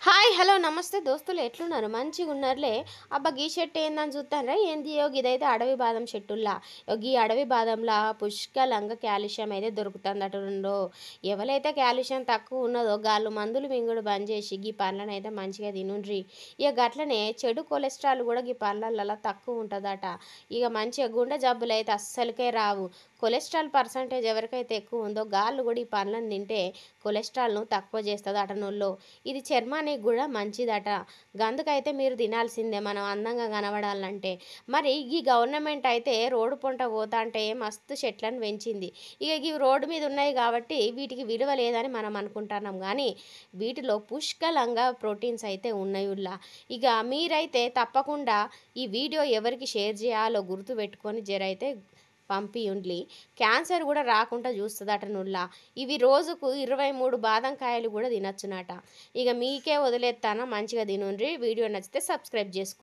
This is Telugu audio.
హాయ్ హలో నమస్తే దోస్తులు ఎట్లున్నారు మంచిగా ఉన్నారులే. అబ్బా గీ చెట్టు ఏందని చూస్తానరా ఏంది ఇదైతే అడవి బాదం చెట్టుల్లా. ఈ అడవి బాదంలా పుష్కలంగా కాల్షియం అయితే దొరుకుతుంది రెండో. ఎవరైతే కాల్షియం తక్కువ ఉన్నదో గాళ్ళు మందులు మింగుడు బంద్ చేసి గీ పండ్లను అయితే మంచిగా తినుండ్రి. ఇక గట్లనే చెడు కొలెస్ట్రాల్ కూడా గీ పండ్లల్లో తక్కువ ఉంటుందట. ఇక మంచిగా గుండె జబ్బులు అయితే అస్సలకే రావు. కొలెస్ట్రాల్ పర్సంటేజ్ ఎవరికైతే ఎక్కువ ఉందో గాళ్ళు కూడా ఈ పండ్లను తింటే కొలెస్ట్రాల్ను తక్కువ చేస్తుంది అటనోళ్ళు. ఇది చర్మానికి కూడా మంచిదట. గందుకైతే మీరు తినాల్సిందే మనం అందంగా కనబడాలంటే. మరి ఈ గవర్నమెంట్ అయితే రోడ్డు పొంట పోతా అంటే మస్తు చెట్లను పెంచింది. ఇక ఇవి రోడ్డు మీద ఉన్నాయి కాబట్టి వీటికి విలువ లేదని మనం అనుకుంటున్నాం కానీ వీటిలో పుష్కలంగా ప్రోటీన్స్ అయితే ఉన్నాయుల్లా. ఇక మీరైతే తప్పకుండా ఈ వీడియో ఎవరికి షేర్ చేయాలో గుర్తు పెట్టుకొని జరైతే పంపియుండ్లి. క్యాన్సర్ కూడా రాకుండా చూస్తుందట నుల్లా. ఇవి రోజుకు 23 బాదం కాయలు కూడా తినొచ్చునట. ఇక మీకే వదిలేస్తాను మంచిగా తినుండ్రి. వీడియో నచ్చితే సబ్స్క్రైబ్ చేసుకోండి.